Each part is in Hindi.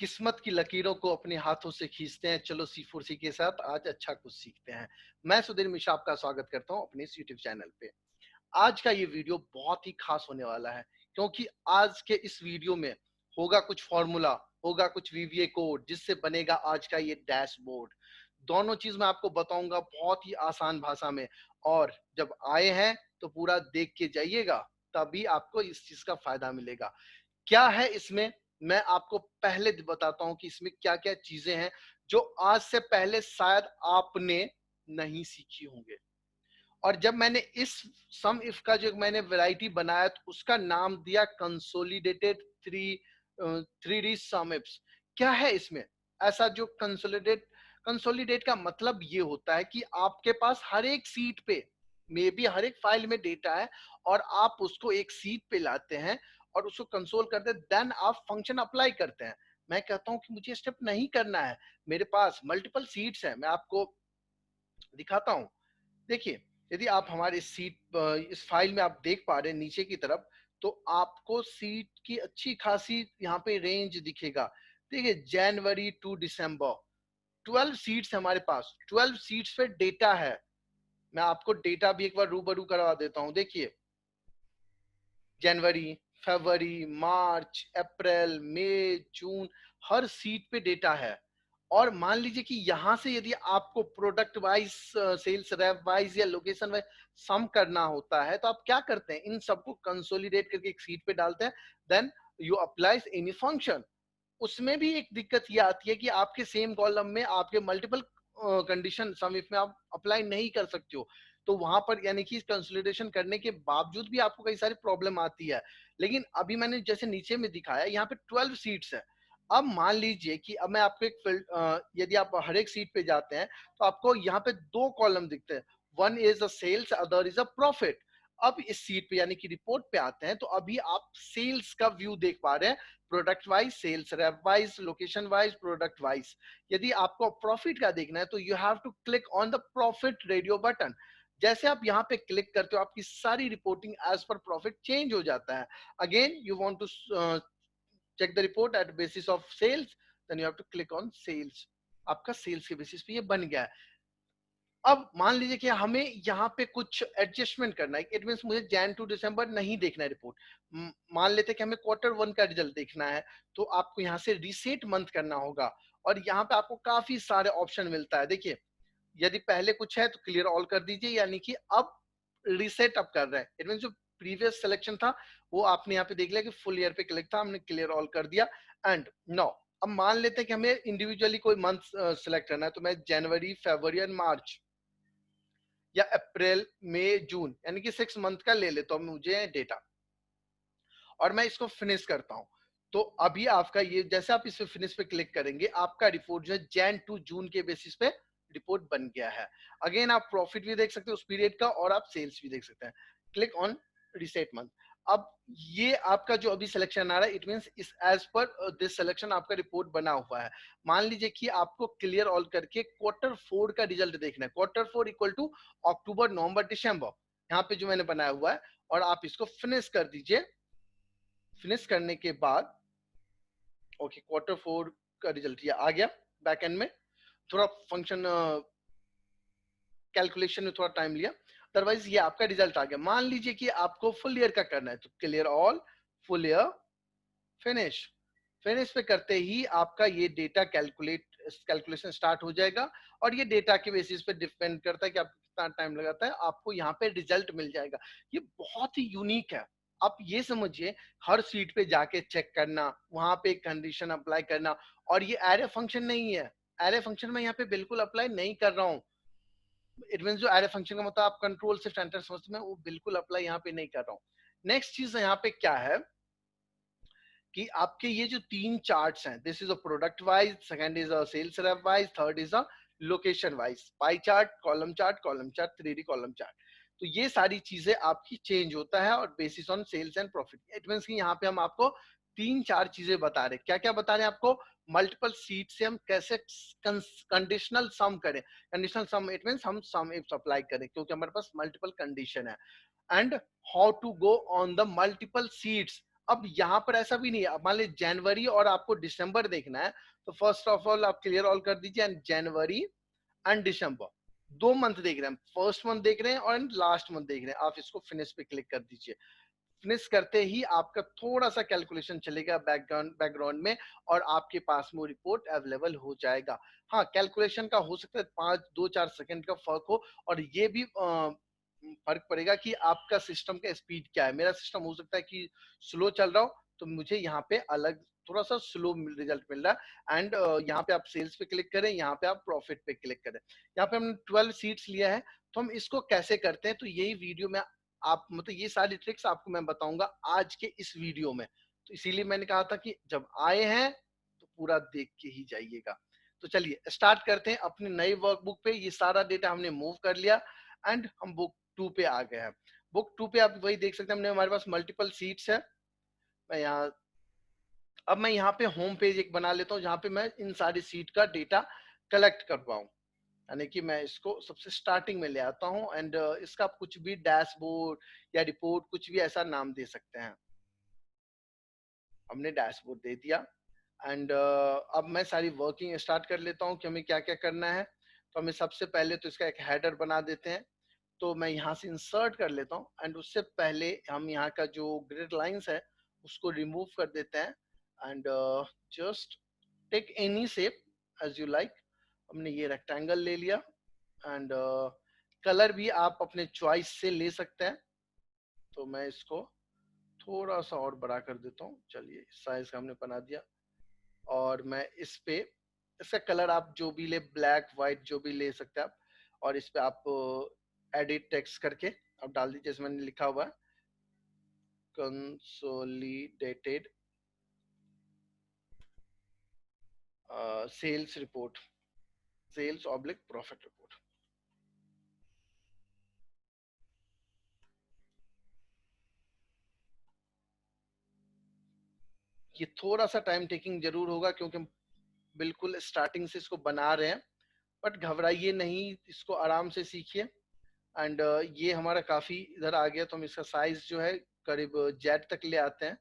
किस्मत की लकीरों को अपने हाथों से खींचते हैं। चलो C4C के साथ आज अच्छा कुछ सीखते हैं। मैं सुधीर मिश्रा आपका स्वागत करता हूं अपने इस यूट्यूब चैनल पे। आज का ये वीडियो बहुत ही खास होने वाला है, क्योंकि आज के इस वीडियो में होगा कुछ फॉर्मूला, होगा कुछ वीवीए कोड, जिससे बनेगा आज का ये डैशबोर्ड। दोनों चीज मैं आपको बताऊंगा बहुत ही आसान भाषा में, और जब आए हैं तो पूरा देख के जाइएगा, तभी आपको इस चीज का फायदा मिलेगा। क्या है इसमें, मैं आपको पहले बताता हूं कि इसमें क्या क्या चीजें हैं जो आज से पहले शायद आपने नहीं सीखी होंगे। और जब मैंने इस सम इफ का जो मैंने वैरायटी बनाया तो उसका नाम दिया कंसोलिडेटेड थ्री डी सम इफ्स। क्या है इसमें ऐसा जो कंसोलिडेट का मतलब ये होता है कि आपके पास हर एक सीट पे, मे बी हर एक फाइल में डेटा है, और आप उसको एक सीट पे लाते हैं और उसको कंसोल करते हैं, देन आप फंक्शन अप्लाई करते हैं। मैं कहता हूं कि मुझे स्टेप नहीं करना है, मेरे पास मल्टीपल सीट्स हैं, मैं आपको दिखाता हूं। देखिए, यदि आप हमारे इस फाइल में आप देख पा रहे हैं नीचे की तरफ, तो आपको सीट की अच्छी खासी यहाँ पे रेंज दिखेगा। देखिए, जनवरी टू दिसंबर 12 सीट्स हमारे पास, 12 सीट्स पे डेटा है। मैं आपको डेटा भी एक बार रूबरू करवा देता हूँ। देखिए, जनवरी, फरवरी, मार्च, अप्रैल, मई, जून, हर सीट पे डेटा है। और मान लीजिए कि यहां से यदि आपको product wise, sales rep wise या लोकेशन वाइज सम करना होता है, तो आप क्या करते हैं, इन सबको कंसोलिडेट करके एक सीट पे डालते हैं, then you apply any function. उसमें भी एक दिक्कत ये आती है कि आपके सेम कॉलम में आपके मल्टीपल कंडीशन सम इफ में आप अप्लाई नहीं कर सकते हो। तो वहां पर यानी कि कंसोलिडेशन करने के बावजूद भी आपको कई सारी प्रॉब्लम आती है। लेकिन अभी मैंने जैसे नीचे में दिखाया, यहाँ पे 12 सीट्स है। अब मान लीजिए कि अब मैं आपको एक यदि आप हर एक सीट पे जाते हैं, तो आपको यहाँ पे दो कॉलम दिखते हैं, one is a sales, other is a profit. अब इस सीट पे यानी कि रिपोर्ट पे आते हैं, तो अभी आप सेल्स का व्यू देख पा रहे हैं, product wise, sales rep wise, location wise, product wise. यदि आपको प्रॉफिट का देखना है, तो you have to click on the profit radio button. जैसे आप यहाँ पे क्लिक करते हो, आपकी सारी reporting as per profit change हो जाता है। Again you want to check the report at basis of sales, then you have to click on sales। आपका सेल्स के बेसिस पे ये बन गया है। अब मान लीजिए कि हमें यहाँ पे कुछ एडजस्टमेंट करना है, इट मींस मुझे जैन टू दिसंबर नहीं देखना है रिपोर्ट, मान लेते हैं कि हमें क्वार्टर वन का रिजल्ट देखना है, तो आपको यहाँ से रीसेट मंथ करना होगा। और यहाँ पे आपको काफी सारे ऑप्शन मिलता है। देखिए, यदि पहले कुछ है तो क्लियर ऑल कर दीजिए, यानी कि अब रीसेट अप कर रहे हैं, इट मीन जो प्रीवियस सिलेक्शन था वो आपने यहाँ पे देख लिया कि फुल ईयर पे क्लिक था, हमने क्लियर ऑल कर दिया। एंड नो, अब मान लेते हैं कि हमें इंडिविजुअली कोई मंथ सिलेक्ट करना है, तो मैं जनवरी, फरवरी एंड मार्च, या अप्रैल, मई, जून, यानी कि 6 मंथ का ले लेता हूँ मुझे डेटा, और मैं इसको फिनिश करता हूँ। तो अभी आपका ये, जैसे आप इस पे फिनिश पे क्लिक करेंगे, आपका रिपोर्ट जो है जैन टू जून के बेसिस पे रिपोर्ट बन गया है। अगेन आप प्रॉफिट भी देख सकते हो उस पीरियड का, और आप सेल्स भी देख सकते हैं। Click on reset month. अब ये आपका जो अभी सिलेक्शन आ रहा है, इट मींस इस एज पर दिस सिलेक्शन आपका रिपोर्ट बना हुआ है। मान लीजिए कि आपको क्लियर ऑल करके क्वार्टर फोर का रिजल्ट देखना है, क्वार्टर फोर इक्वल टू अक्टूबर, नवंबर, दिसंबर, यहाँ पे जो मैंने बनाया हुआ है, और आप इसको फिनिश कर दीजिए। फिनिश करने के बाद ओके, क्वार्टर फोर का रिजल्ट ये आ गया। बैक एंड में थोड़ा फंक्शन कैलकुलेशन में थोड़ा टाइम लिया, अदरवाइज ये आपका रिजल्ट आ गया। मान लीजिए कि आपको फुल ईयर का करना है, तो clear all, full year, finish. Finish पे करते ही आपका ये डेटा कैलकुलेशन स्टार्ट हो जाएगा, और ये डेटा के बेसिस पे डिपेंड करता है कि आपको कितना टाइम लगाता है, आपको यहाँ पे रिजल्ट मिल जाएगा। ये बहुत ही यूनिक है। आप ये समझिए, हर सीट पे जाके चेक करना, वहां पे कंडीशन अप्लाई करना, और ये एरे फंक्शन नहीं है। एरे फंक्शन में यहाँ पे बिल्कुल अप्लाई नहीं कर रहा हूँ। इट मीन जो एरे फंक्शन का मतलब आप कंट्रोल शिफ्ट एंटर समझते हैं, वो बिल्कुल अप्लाई यहाँ पे नहीं कर रहा हूँ। नेक्स्ट चीज यहाँ पे क्या है कि आपके ये जो तीन चार्ट्स हैं, this is a product wise, second is a sales rep wise, third is a location wise, pie chart, column chart, column chart, 3D column chart. तो ये सारी चीजें आपकी चेंज होता है, और basis on sales and profit. It means कि यहाँ पे हम आपको तीन चार चीजें बता रहे हैं। क्या क्या बता रहे हैं आपको? मल्टीपल सीट से हम कैसे कंडीशनल सम करें। कंडीशनल सम इट मींस हम सम इफ अप्लाई करें, क्योंकि हमारे पास मल्टीपल कंडीशन है। And how to go on the multiple sheets. अब यहाँ पर ऐसा भी नहीं है, मान लीजिए जनवरी और आपको दिसंबर देखना है, तो फर्स्ट ऑफ ऑल आप क्लियर ऑल कर दीजिए and January and December, 2 month देख रहे हैं, फर्स्ट मंथ देख रहे हैं और लास्ट मंथ देख रहे हैं, आप इसको फिनिश पे क्लिक कर दीजिए। फिनिश करते ही आपका थोड़ा सा कैलकुलेशन चलेगा बैकग्राउंड में और आपके पास में रिपोर्ट अवेलेबल हो जाएगा। हाँ, कैलकुलेशन का हो सकता है 5-2-4 सेकंड का फर्क हो, और ये भी फर्क पड़ेगा कि आपका सिस्टम का स्पीड क्या है। मेरा सिस्टम हो सकता है कि स्लो चल रहा हो, तो मुझे यहाँ पे अलग थोड़ा सा स्लो रिजल्ट मिल रहा है। एंड यहाँ पे आप सेल्स पे क्लिक करें, यहाँ पे आप प्रॉफिट पे क्लिक करें। यहाँ पे हमने 12 सीट्स लिया है, तो हम इसको कैसे करते हैं, तो यही वीडियो में आप मतलब ये सारी ट्रिक्स आपको मैं बताऊंगा आज के इस वीडियो में। तो इसीलिए मैंने कहा था कि जब आए हैं तो पूरा देख के ही जाइएगा। तो चलिए स्टार्ट करते हैं अपनी नई वर्कबुक पे। ये सारा डेटा हमने मूव कर लिया एंड हम बुक 2 पे आ गए हैं। बुक 2 पे आप वही देख सकते हैं, हमने हमारे पास मल्टीपल सीट्स है। मैं यहाँ अब मैं यहाँ पे होम पेज एक बना लेता हूँ जहाँ पे मैं इन सारी सीट का डेटा कलेक्ट कर पाऊँ। यानी कि मैं इसको सबसे स्टार्टिंग में ले आता हूँ एंड इसका आप कुछ भी डैशबोर्ड या रिपोर्ट कुछ भी ऐसा नाम दे सकते हैं। हमने डैशबोर्ड दे दिया एंड अब मैं सारी वर्किंग स्टार्ट कर लेता हूँ कि हमें क्या क्या करना है। तो हमें सबसे पहले तो इसका एक हेडर बना देते हैं, तो मैं यहाँ से इंसर्ट कर लेता हूँ एंड उससे पहले हम यहाँ का जो ग्रिड लाइंस है उसको रिमूव कर देते हैं and just take any shape as you like. हमने ये रेक्टेंगल ले लिया एंड कलर भी आप अपने चॉइस से ले सकते हैं। तो मैं इसको थोड़ा सा और बड़ा कर देता हूँ। चलिए साइज का हमने बना दिया और मैं इस पे इसका कलर आप जो भी ले, ब्लैक व्हाइट जो भी ले सकते हैं आप। और इस पे आप एडिट टेक्स्ट करके आप डाल दीजिए, जैसे मैंने लिखा हुआ है consolidated sales report, sales oblique profit report. ये थोड़ा सा टाइम टेकिंग जरूर होगा क्योंकि हम बिल्कुल स्टार्टिंग से इसको बना रहे हैं, बट घबराइए नहीं, इसको आराम से सीखिए। एंड ये हमारा काफी इधर आ गया, तो हम इसका साइज जो है करीब जेड तक ले आते हैं,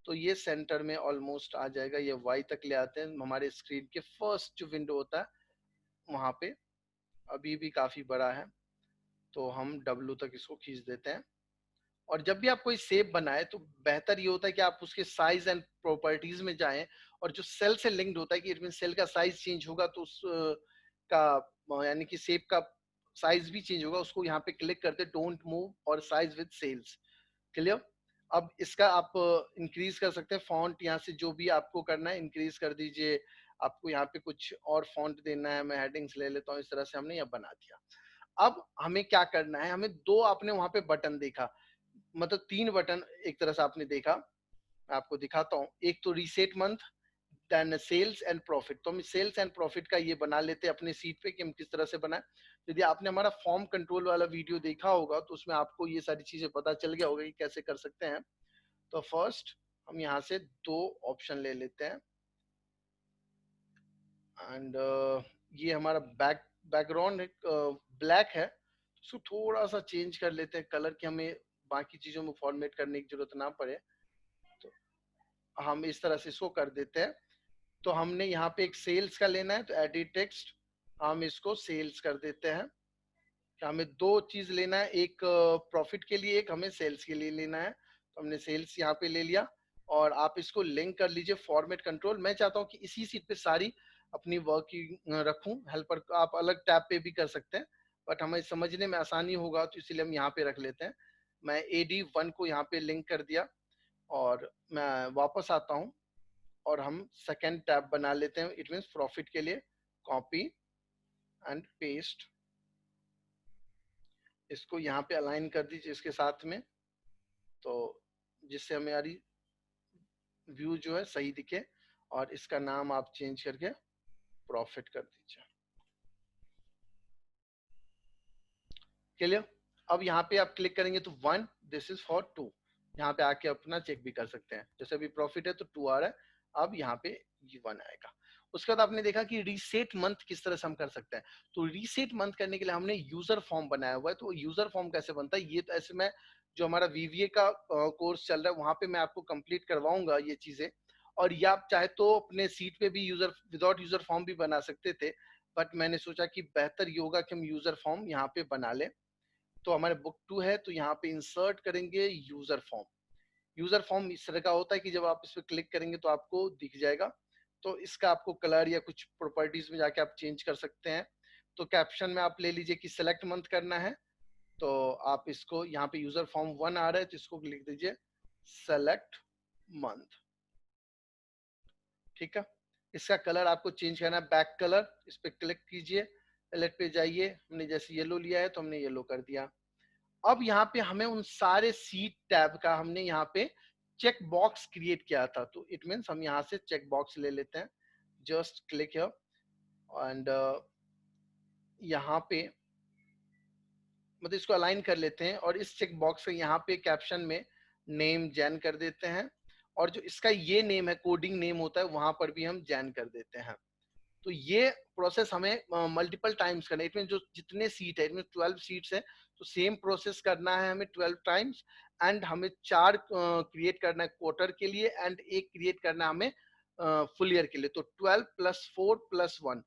तो ये सेंटर में ऑलमोस्ट आ जाएगा। ये वाई तक ले आते हैं, हमारे स्क्रीन के फर्स्ट जो विंडो होता है वहां पे अभी भी काफी बड़ा है, तो हम डब्लू तक इसको खींच देते हैं। और जब भी आप कोई शेप बनाए तो बेहतर ये होता है कि आप उसके साइज एंड प्रॉपर्टीज में जाएं, और जो सेल से लिंक्ड होता है कि इट मीन सेल का साइज चेंज होगा तो उस का यानी कि शेप का साइज भी चेंज होगा, उसको यहाँ पे क्लिक करते डोंट मूव और साइज विद सेल्स। क्लियर। अब इसका आप इंक्रीज कर सकते हैं फॉन्ट, यहाँ से जो भी आपको करना है इंक्रीज कर दीजिए। आपको यहाँ पे कुछ और फॉन्ट देना है, मैं हेडिंग्स ले लेता हूँ। इस तरह से हमने यहाँ बना दिया। अब हमें क्या करना है, हमें दो आपने वहां पे बटन देखा, मतलब 3 बटन एक तरह से आपने देखा। मैं आपको दिखाता हूँ, एक तो reset month, then sales and profit. तो हम सेल्स एंड प्रॉफिट का ये बना लेते हैं अपने सीट पे कि हम किस तरह से बनाए। यदि आपने हमारा फॉर्म कंट्रोल वाला वीडियो देखा होगा तो उसमें आपको ये सारी चीजें पता चल गया होगा कि कैसे कर सकते हैं। तो फर्स्ट हम यहाँ से 2 ऑप्शन ले लेते हैं एंड ये हमारा बैकग्राउंड ब्लैक है, उसको थोड़ा सा चेंज कर लेते हैं कलर की, हमें बाकी चीजों में फॉर्मेट करने की जरूरत ना पड़े। तो हम इस तरह से इसको कर देते हैं। तो हमने यहाँ पे एक सेल्स का लेना है, तो एडिट टेक्स्ट हम इसको सेल्स कर देते हैं। हमें 2 चीज लेना है, एक प्रॉफिट के लिए, एक हमें सेल्स के लिए लेना है। तो हमने सेल्स यहाँ पे ले लिया और आप इसको लिंक कर लीजिए फॉर्मेट कंट्रोल। मैं चाहता हूँ कि इसी सीट पे सारी अपनी वर्किंग रखूं, हेल्पर आप अलग टैब पे भी कर सकते हैं, बट हमें समझने में आसानी होगा तो इसलिए हम यहाँ पे रख लेते हैं। मैं AD1 को यहाँ पे लिंक कर दिया और मैं वापस आता हूँ और हम सेकेंड टैब बना लेते हैं, इट मीन्स प्रॉफिट के लिए। कॉपी एंड पेस्ट, इसको यहाँ पे अलाइन कर दीजिए इसके साथ में, तो जिससे हमारी व्यू जो है सही दिखे। और इसका नाम आप चेंज करके प्रॉफिट कर दीजिए। क्लियर। अब यहाँ पे आप क्लिक करेंगे तो 1, दिस इज फॉर 2, यहाँ पे आके अपना चेक भी कर सकते हैं। जैसे अभी प्रॉफिट है तो 2 आ रहा है, अब यहाँ पे ये 1 आएगा। उसके बाद आपने देखा कि रीसेट मंथ किस तरह से हम कर सकते हैं। तो रीसेट मंथ करने के लिए हमने यूजर फॉर्म बनाया हुआ है। तो यूजर फॉर्म कैसे बनता है, ये तो ऐसे मैं जो हमारा वीवीए का कोर्स चल रहा है वहाँ पे मैं आपको कंप्लीट करवाऊंगा ये चीजें। और ये आप चाहे तो अपने सीट पे भी यूजर विदाउट यूजर फॉर्म भी बना सकते थे, बट मैंने सोचा कि बेहतर ये होगा कि हम यूजर फॉर्म यहाँ पे बना लें। तो हमारे बुक 2 है, तो यहाँ पे इंसर्ट करेंगे यूजर फॉर्म। यूजर फॉर्म इस तरह का होता है कि जब आप इस पर क्लिक करेंगे तो आपको दिख जाएगा। तो इसका आपको कलर या कुछ प्रॉपर्टीज में जाके आप चेंज कर सकते हैं। तो कैप्शन में आप ले लीजिए कि सेलेक्ट मंथ करना है, तो आप इसको यहाँ पे यूजर फॉर्म 1 आ रहा है तो इसको लिख दीजिए सेलेक्ट मंथ। ठीक है। इसका कलर आपको चेंज करना है बैक कलर, इस पे क्लिक कीजिए, पैलेट पे जाइए, हमने जैसे येलो लिया है तो हमने येलो कर दिया। अब यहाँ पे हमें उन सारे सीट टैब का हमने यहाँ पे चेक बॉक्स क्रिएट किया था, तो इट मीन्स हम यहाँ से चेक बॉक्स ले लेते हैं। जस्ट क्लिक हियर एंड यहाँ पे मतलब इसको अलाइन कर लेते हैं और इस चेक बॉक्स के यहाँ पे कैप्शन में नेम जैन कर देते हैं, और जो इसका ये नेम है कोडिंग नेम होता है वहां पर भी हम जैन कर देते हैं। तो ये प्रोसेस हमें मल्टीपल टाइम्स करना है। इसमें जो जितने सीट है, इसमें 12 सीट्स है, तो सेम प्रोसेस करना है हमें 12 टाइम्स। एंड हमें 4 क्रिएट करना है क्वार्टर के लिए एंड एक क्रिएट करना है हमें फुल ईयर के लिए। तो 12 + 4 + 1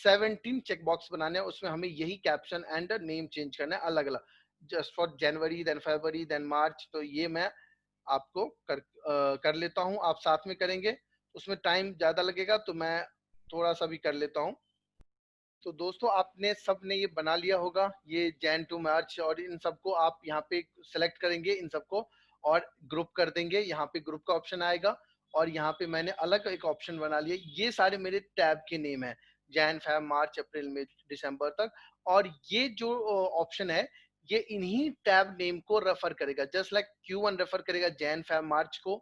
17 चेक बॉक्स बनाने हैं, उसमें हमें यही कैप्शन एंड नेम चेंज करना है अलग अलग, just for January then February then March. तो ये मैं आपको कर लेता हूँ, आप साथ में करेंगे, उसमें टाइम ज्यादा लगेगा तो मैं थोड़ा सा भी कर लेता हूँ। तो दोस्तों आपने सबने ये बना लिया होगा, ये जैन टू मार्च, और इन सबको आप यहाँ पे सेलेक्ट करेंगे इन सबको और ग्रुप कर देंगे। यहाँ पे ग्रुप का ऑप्शन आएगा और यहाँ पे मैंने अलग एक ऑप्शन बना लिया। ये सारे मेरे टैब के नेम है, जैन फैब मार्च अप्रैल मई दिसंबर तक। और ये जो ऑप्शन है ये इन्हीं टैब नेम को रेफर करेगा, जस्ट लाइक Q1 रेफर करेगा जैन फैब मार्च को,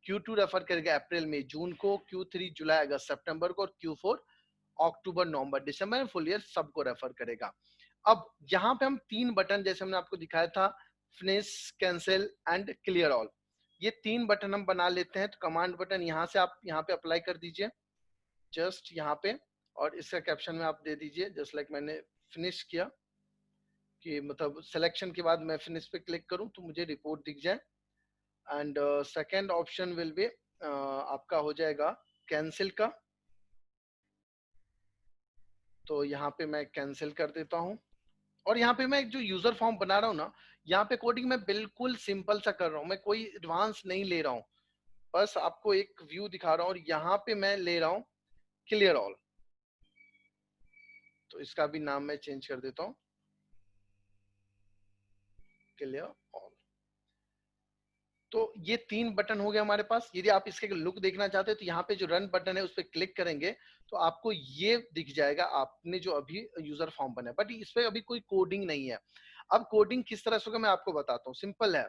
Q2 रेफर करेगा अप्रैल मई जून को, Q3 जुलाई अगस्त सितंबर को, और Q4 अक्टूबर नवंबर दिसंबर में फुल ईयर सबको रेफर करेगा। अब यहाँ पे हम 3 बटन जैसे हमने आपको दिखाया था, finish, cancel and clear all, ये 3 बटन हम बना लेते हैं। तो कमांड बटन यहाँ से आप यहाँ पे अप्लाई कर दीजिए, जस्ट यहाँ पे, और इसका कैप्शन में आप दे दीजिए जस्ट लाइक मैंने फिनिश किया, कि मतलब सिलेक्शन के बाद मैं फिनिश पे क्लिक करूं तो मुझे रिपोर्ट दिख जाए। And second option will be आपका हो जाएगा कैंसिल का, तो यहाँ पे मैं कैंसिल कर देता हूँ। और यहाँ पे मैं एक जो यूजर फॉर्म बना रहा हूँ ना, यहाँ पे कोडिंग मैं बिल्कुल सिंपल सा कर रहा हूँ, मैं कोई एडवांस नहीं ले रहा हूँ, बस आपको एक व्यू दिखा रहा हूँ। और यहाँ पे मैं ले रहा हूँ क्लियर ऑल, तो इसका भी नाम मैं चेंज कर देता हूँ, क्लियर ऑल। तो ये 3 बटन हो गए हमारे पास। यदि आप इसके लुक देखना चाहते हैं तो यहाँ पे जो रन बटन है उस पर क्लिक करेंगे तो आपको ये दिख जाएगा आपने जो अभी यूजर फॉर्म बना है, बट इस पे अभी कोई कोडिंग नहीं है। अब कोडिंग किस तरह से होगा मैं आपको बताता हूँ, सिंपल है।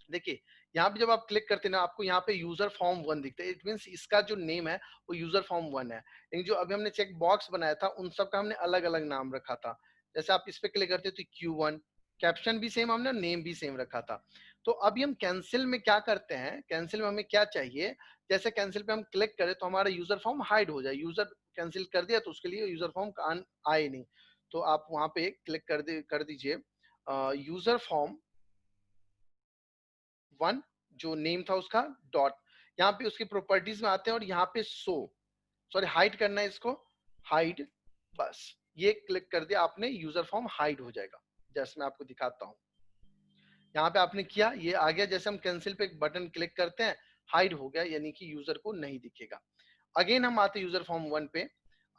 देखिए यहाँ पे जब आप क्लिक करते हैं ना, आपको यहाँ पे यूजर फॉर्म 1 दिखता है, इट मींस इसका जो नेम है वो यूजर फॉर्म 1 है। लेकिन जो अभी हमने चेक बॉक्स बनाया था उन सब का हमने अलग अलग नाम रखा था। जैसे आप इस पे क्लिक करते तो Q1, कैप्शन भी सेम हमने, नेम भी सेम रखा था। तो अभी हम कैंसिल में क्या करते हैं, कैंसिल में हमें क्या चाहिए, जैसे कैंसिल पे हम क्लिक करें तो हमारा यूजर फॉर्म हाइड हो जाए। यूजर कैंसिल कर दिया तो उसके लिए यूजर फॉर्म आए नहीं, तो आप वहां पे क्लिक कर दीजिए यूजर फॉर्म 1, जो नेम था उसका डॉट, यहाँ पे उसकी प्रॉपर्टीज में आते हैं और यहाँ पे सॉरी हाइड करना है इसको, हाइड, बस ये क्लिक कर दिया आपने, यूजर फॉर्म हाइड हो जाएगा। जैसे मैं आपको दिखाता हूँ, यहाँ पे आपने किया ये आ गया। जैसे हम कैंसिल पे एक बटन क्लिक करते हैं, हाइड हो गया, यानी कि यूजर को नहीं दिखेगा। अगेन हम आते यूजर फॉर्म 1 पे।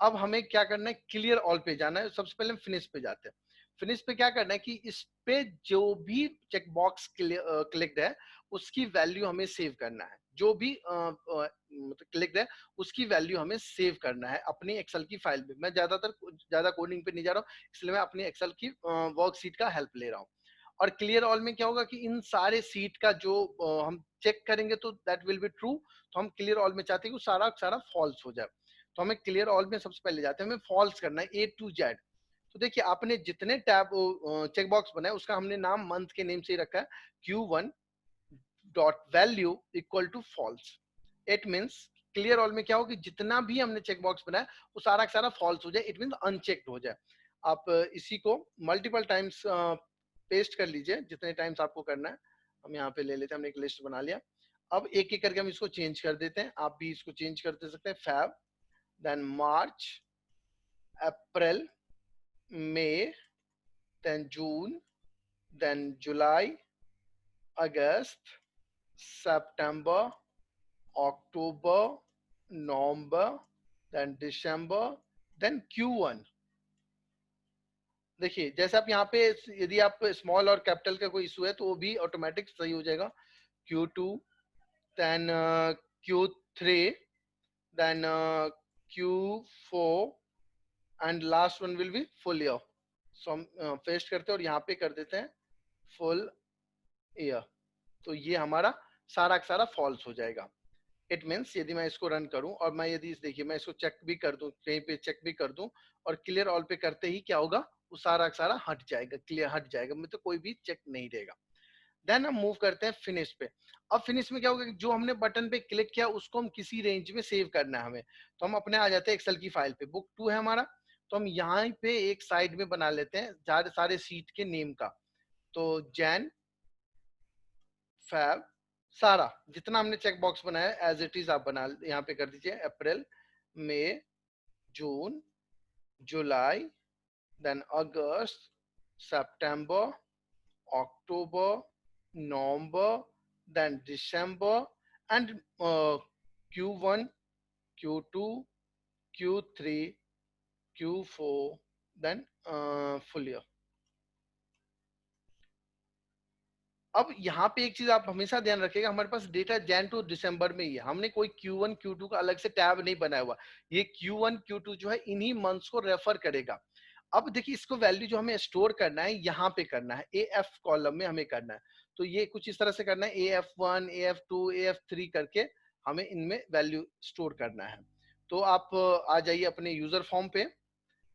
अब हमें क्या करना है, क्लियर ऑल पे जाना है। सबसे पहले हम फिनिश पे जाते हैं। फिनिश पे क्या करना है कि इस पे जो भी चेक बॉक्स क्लिक्ड है उसकी वैल्यू हमें सेव करना है, जो भी मतलब क्लिक्ड है उसकी वैल्यू हमें सेव करना है अपनी एक्सेल की फाइल में। मैं ज्यादा कोडिंग पे नहीं जा रहा हूँ, इसलिए मैं अपनी एक्सेल की वर्कशीट का हेल्प ले रहा हूँ। और क्लियर ऑल में क्या होगा कि इन सारे सीट का जो हम चेक करेंगे तो दैट विल बी ट्रू। तो हम क्लियर ऑल में चाहते हैं कि सारा सारा फॉल्स हो जाए, तो हमें क्लियर ऑल में सबसे पहले जाते हैं, हमें फॉल्स करना है A to Z। तो देखिए आपने जितने टैब चेक बॉक्स बनाए उसका हमने नाम मंथ के नेम से ही रखा है, Q1 dot value equal to false. It means clear all में क्या हो कि जितना भी हमने चेक बॉक्स बनाया वो सारा का सारा फॉल्स हो जाए, इट मीन्स अनचेक्ड हो जाए। आप इसी को मल्टीपल टाइम्स पेस्ट कर लीजिए जितने टाइम्स आपको करना है। हम यहाँ पे ले लेते हैं, हमने एक लिस्ट बना लिया। अब एक एक करके हम इसको चेंज कर देते हैं, आप भी इसको चेंज कर दे सकते हैं। फैब, देन मार्च, अप्रैल, मई, देन जून, देन जुलाई, अगस्त, सितंबर, अक्टूबर, नवंबर, देन दिसंबर, देन Q1। देखिए जैसे आप यहाँ पे यदि आप स्मॉल और कैपिटल का कोई इशू है तो वो भी ऑटोमेटिक सही हो जाएगा। Q2, then Q3, then Q4 and last one will be full year. So हम पेस्ट करते हैं और यहाँ पे कर देते हैं फुल ईयर। तो ये हमारा सारा का सारा फॉल्स हो जाएगा। इट मीन्स यदि मैं इसको रन करूं और मैं यदि देखिए मैं इसको चेक भी कर दूं, कहीं पे चेक भी कर दूं और क्लियर ऑल पे करते ही क्या होगा, वो सारा का सारा हट जाएगा, क्लियर हट जाएगा, मतलब कोई भी चेक नहीं रहेगा। देन हम मूव करते हैं फिनिश पे। अब फिनिश में क्या होगा, जो हमने बटन पे क्लिक किया उसको हम किसी रेंज में सेव करना है हमें। तो हम अपने आ जाते हैं एक्सेल की फाइल पे, बुक 2 है हमारा। तो हम यहाँ पे एक साइड में बना लेते हैं सारे सीट के नेम का। तो जैन, फैब, सारा जितना हमने चेक बॉक्स बनाया एज इट इज आप बना यहाँ पे कर दीजिए। अप्रैल, मई, जून, जुलाई, देन अगस्त, सितंबर, अक्टूबर, नवंबर, देन दिसंबर and Q1, Q2, Q3, Q4, then full year. अब यहाँ पे एक चीज आप हमेशा ध्यान रखिएगा, हमारे पास डेटा जैन टू दिसंबर में ही है, हमने कोई Q1 Q2 का अलग से टैब नहीं बनाया हुआ। ये Q1 Q2 जो है इन्हीं मंथ्स को रेफर करेगा। अब देखिए इसको वैल्यू जो हमें स्टोर करना है यहाँ पे करना है, AF कॉलम में हमें करना है। तो ये कुछ इस तरह से करना है, AF1, AF2, AF3 करके हमें इनमें वैल्यू स्टोर करना है। तो आप आ जाइए अपने यूजर फॉर्म पे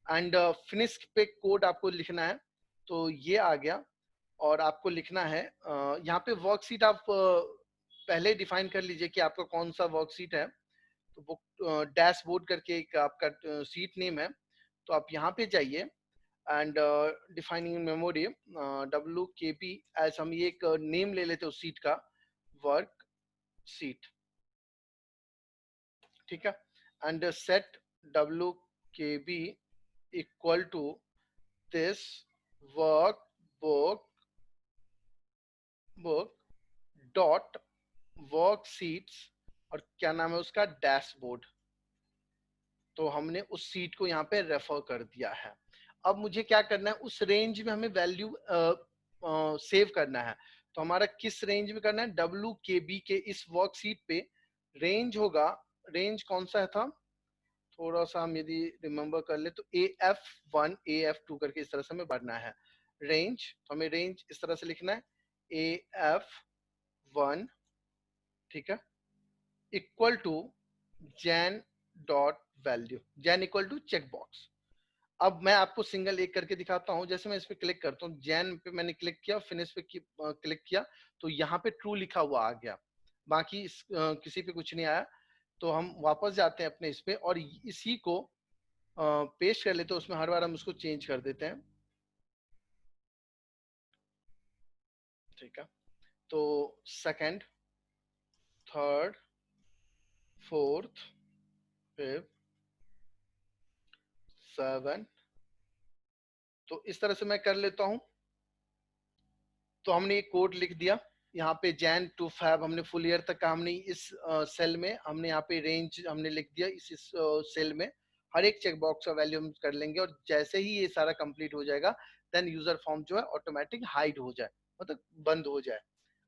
एंड फिनिश पे कोड आपको लिखना है। तो ये आ गया और आपको लिखना है यहाँ पे वर्कशीट आप पहले डिफाइन कर लीजिए कि आपका कौन सा वर्कशीट है। तो बुक डैशबोर्ड करके एक आपका सीट नेम है। तो आप यहाँ पे जाइए and defining memory WKP as हम ये एक नेम ले लेते हैं उस सीट का, वर्क सीट, ठीक है। And set WKB equal to this workbook dot worksheets और क्या नाम है उसका, डैशबोर्ड। तो हमने उस सीट को यहाँ पे रेफर कर दिया है। अब मुझे क्या करना है, उस रेंज में हमें वैल्यू सेव करना है। तो हमारा किस रेंज में करना है, WKB के इस वर्कशीट पे रेंज होगा, रेंज कौन सा है था, थोड़ा सा हम यदि रिमेम्बर कर ले तो AF1 AF2 करके इस तरह से हमें भरना है रेंज। तो हमें रेंज इस तरह से लिखना है AF1, ठीक है, equal to Jan dot value, Jan equal to check box. अब मैं आपको सिंगल एक करके दिखाता हूं। जैसे मैं इस पे क्लिक करता हूँ, जैन पे मैंने क्लिक किया, फिनिश पे क्लिक किया, तो यहाँ पे ट्रू लिखा हुआ आ गया, बाकी किसी पे कुछ नहीं आया। तो हम वापस जाते हैं अपने इस पे और इसी को पेस्ट कर लेते हैं उसमें, हर बार हम उसको चेंज कर देते हैं, ठीक है। तो second, third, fourth, fifth, seven, तो इस तरह से मैं कर लेता हूं। तो हमने एक कोड लिख दिया यहाँ पे, जैन टू फैब हमने फुल ईयर तक का हमने इस सेल में हमने यहाँ पे रेंज हमने लिख दिया, इस सेल में हर एक चेक बॉक्स का वैल्यू हम कर लेंगे और जैसे ही ये सारा कंप्लीट हो जाएगा देन यूजर फॉर्म जो है ऑटोमेटिक हाइड हो जाए, मतलब बंद हो जाए।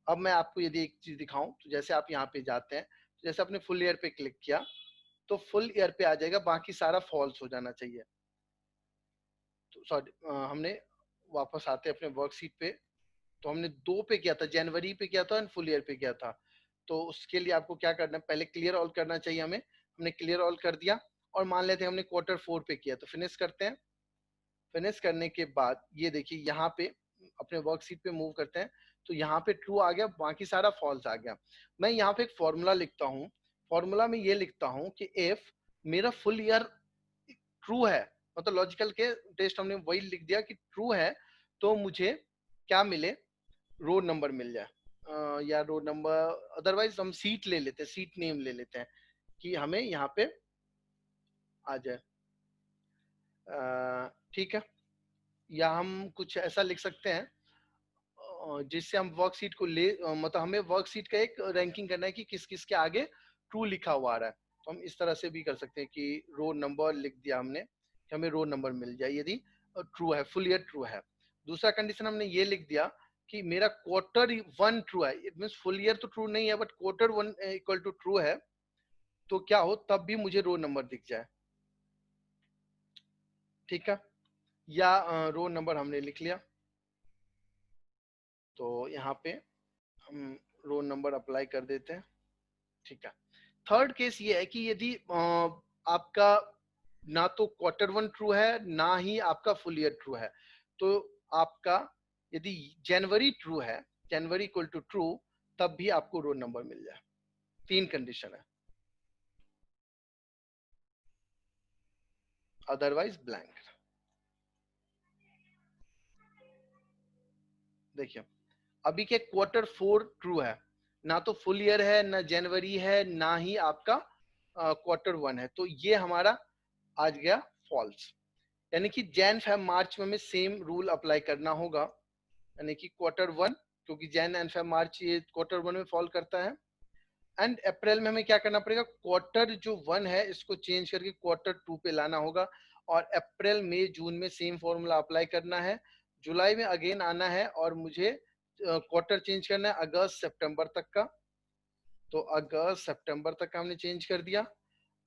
अब मैं आपको यदि एक चीज दिखाऊं, तो जैसे आप यहाँ पे जाते हैं, तो जैसे आपने फुल ईयर पे क्लिक किया तो फुल ईयर पे आ जाएगा, बाकी सारा फॉल्स हो जाना चाहिए। तो सॉरी, हमने वापस आते हैं अपने वर्कशीट पे। तो हमने 2 पे किया था, जनवरी पे किया था एंड फुल ईयर पे किया था। तो उसके लिए आपको क्या करना है, पहले क्लियर ऑल करना चाहिए हमें। हमने क्लियर ऑल कर दिया और मान लेते हैं हमने Q4 पे किया, तो फिनिश करते हैं। फिनिश करने के बाद ये देखिए यहाँ पे अपने वर्कशीट पे मूव करते हैं, तो यहाँ पे ट्रू आ गया, बाकी सारा फॉल्स आ गया। मैं यहाँ पे एक फॉर्मूला लिखता हूँ, फॉर्मूला में ये लिखता हूँ कि इफ मेरा फुल ईयर ट्रू है, मतलब लॉजिकल के टेस्ट हमने वही लिख दिया कि ट्रू है, तो मुझे क्या मिले, रो नंबर मिल जाए, या रो नंबर, अदरवाइज हम सीट ले लेते हैं, सीट नेम ले लेते हैं कि हमें यहाँ पे आ जाए। ठीक है, या हम कुछ ऐसा लिख सकते हैं जिससे हम वर्कशीट को मतलब हमें वर्कशीट का एक रैंकिंग करना है कि किस किस के आगे ट्रू लिखा हुआ आ रहा है। तो हम इस तरह से भी कर सकते हैं कि रो नंबर लिख दिया हमने कि हमें रो नंबर मिल जाए यदि ट्रू है, फुल ईयर ट्रू है। दूसरा कंडीशन हमने ये लिख दिया कि मेरा क्वार्टर वन ट्रू है, इट मीन फुल ईयर तो ट्रू नहीं है but quarter one equal to true है, तो क्या हो तब भी मुझे रो नंबर दिख जाए। ठीक है, या रो नंबर हमने लिख लिया, तो यहाँ पे हम रो नंबर अप्लाई कर देते हैं। ठीक है, थर्ड केस ये है कि यदि आपका ना तो क्वार्टर वन ट्रू है ना ही आपका फुल ईयर ट्रू है, तो आपका यदि जनवरी ट्रू है, जनवरी इक्वल टू ट्रू, तब भी आपको रो नंबर मिल जाए। तीन कंडीशन है, अदरवाइज ब्लैंक। देखिए अभी के क्वार्टर फोर ट्रू है, ना तो फुल ईयर है, ना जनवरी है, ना ही आपका क्वार्टर वन है, तो ये हमारा आज गया फॉल्स। यानी कि जैन फेब मार्च में हमें सेम रूल अप्लाई करना होगा, यानी कि क्वार्टर वन, क्योंकि जैन एंड फेब मार्च ये क्वार्टर वन में फॉल करता है। एंड अप्रैल में हमें क्या करना पड़ेगा, क्वार्टर जो वन है इसको चेंज करके क्वार्टर टू पे लाना होगा, और अप्रैल मई जून में सेम फॉर्मूला अप्लाई करना है। जुलाई में अगेन आना है और मुझे क्वार्टर चेंज करना है अगस्त सितंबर तक का, तो अगस्त सितंबर तक का हमने चेंज कर दिया।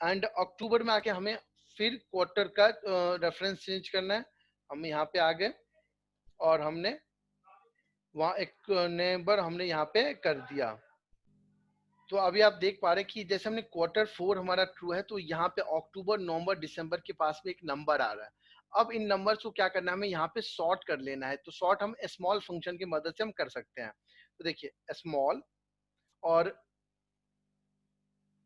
एंड अक्टूबर में आके हमें फिर क्वार्टर का रेफरेंस चेंज करना है। हम यहाँ पे आ गए और हमने वहाँ एक नेबर हमने यहाँ पे कर दिया। तो अभी आप देख पा रहे हैं कि जैसे हमने क्वार्टर फोर हमारा ट्रू है, तो यहाँ पे अक्टूबर नवंबर दिसंबर के पास में एक नंबर आ रहा है। अब इन नंबर्स को क्या करना है, हमें यहाँ पे सॉर्ट कर लेना है। तो सॉर्ट हम स्मॉल फंक्शन की मदद से हम कर सकते हैं। तो देखिए स्मॉल और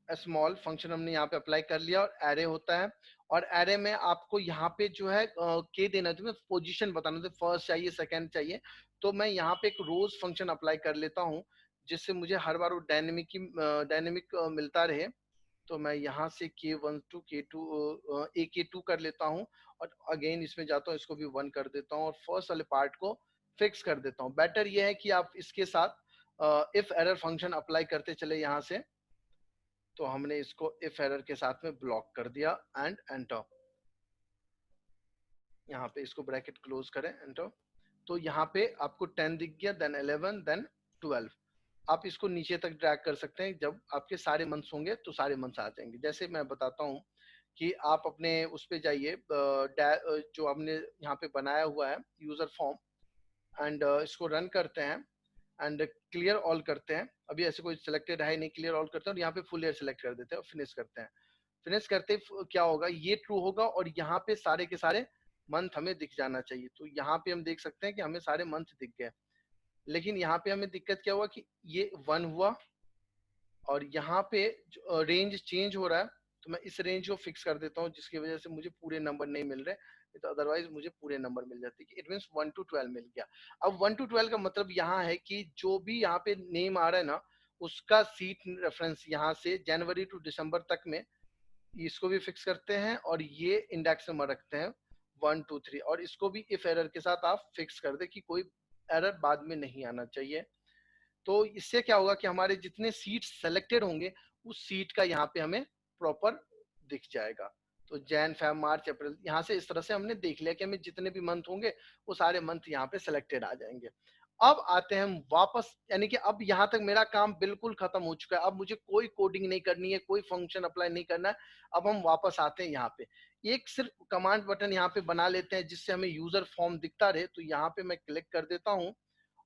स्मॉल फंक्शन हमने यहाँ पे अप्लाई कर लिया, और एरे होता है, और एरे में आपको यहाँ पे जो है के देना है, तुम्हें पोजीशन बताना है, फर्स्ट चाहिए सेकंड चाहिए। तो मैं यहाँ पे एक रोज फंक्शन अप्लाई कर लेता हूँ, जिससे मुझे हर बार वो डायनेमिक मिलता रहे। तो मैं यहाँ से K1 टू K2 AK2 कर लेता हूँ, और अगेन इसमें जाता हूँ, इसको भी 1 कर देता हूँ, और फर्स्ट वाले पार्ट को फिक्स कर देता हूँ। बेटर ये है कि आप इसके साथ इफ एरर फंक्शन अप्लाई करते चले यहाँ से। तो हमने इसको इफ एरर के साथ में ब्लॉक कर दिया एंड एंटर। यहाँ पे इसको ब्रैकेट क्लोज करें, एंटर। तो यहाँ पे आपको 10 दिख गया, देन 11, देन 12। आप इसको नीचे तक ड्रैग कर सकते हैं, जब आपके सारे मंथ्स होंगे तो सारे मंथ्स आ जाएंगे। जैसे मैं बताता हूँ कि आप अपने उस पे जाइए, जो हमने यहाँ पे बनाया हुआ है यूजर फॉर्म, एंड इसको रन करते हैं एंड क्लियर ऑल करते हैं। अभी ऐसे कोई सिलेक्टेड है नहीं, क्लियर ऑल करते हैं और यहाँ पे फुल ईयर सिलेक्ट कर देते हैं और फिनिश करते हैं। फिनिश करते क्या होगा, ये ट्रू होगा और यहाँ पे सारे के सारे मंथ हमें दिख जाना चाहिए। तो यहाँ पे हम देख सकते हैं कि हमें सारे मंथ दिख गए, लेकिन यहाँ पे हमें दिक्कत क्या हुआ कि ये 1 हुआ, और यहाँ पे रेंज चेंज हो रहा है। तो मैं इस रेंज को फिक्स कर देता हूँ, जिसकी वजह से मुझे पूरे नंबर नहीं मिल रहे, तो अदरवाइज मुझे पूरे नंबर मिल जाते। इट मीन 1 to 12 मिल गया। अब 1 to 12 का मतलब यहाँ है कि जो भी यहाँ पे नेम आ रहा है ना, उसका सीट रेफरेंस यहाँ से जनवरी टू दिसंबर तक में, इसको भी फिक्स करते हैं और ये इंडेक्स नंबर रखते हैं 1 2 3, और इसको भी इफ एरर के साथ आप फिक्स कर दे कि कोई एरर बाद में नहीं आना चाहिए। तो इससे क्या होगा कि हमारे जितने सीट सेलेक्टेड होंगे उस सीट का यहाँ पे हमें प्रॉपर दिख जाएगा। तो जैन फेब मार्च अप्रैल, यहाँ से इस तरह से हमने देख लिया कि हमें जितने भी मंथ होंगे वो सारे मंथ यहाँ पे सिलेक्टेड आ जाएंगे। अब आते हैं हम वापस, यानी कि अब यहाँ तक मेरा काम बिल्कुल खत्म हो चुका है। अब मुझे कोई कोडिंग नहीं करनी है, कोई फंक्शन अप्लाई नहीं करना है। अब हम वापस आते हैं यहाँ पे, एक सिर्फ कमांड बटन यहाँ पे बना लेते हैं जिससे हमें यूजर फॉर्म दिखता रहे। तो यहाँ पे मैं क्लिक कर देता हूँ,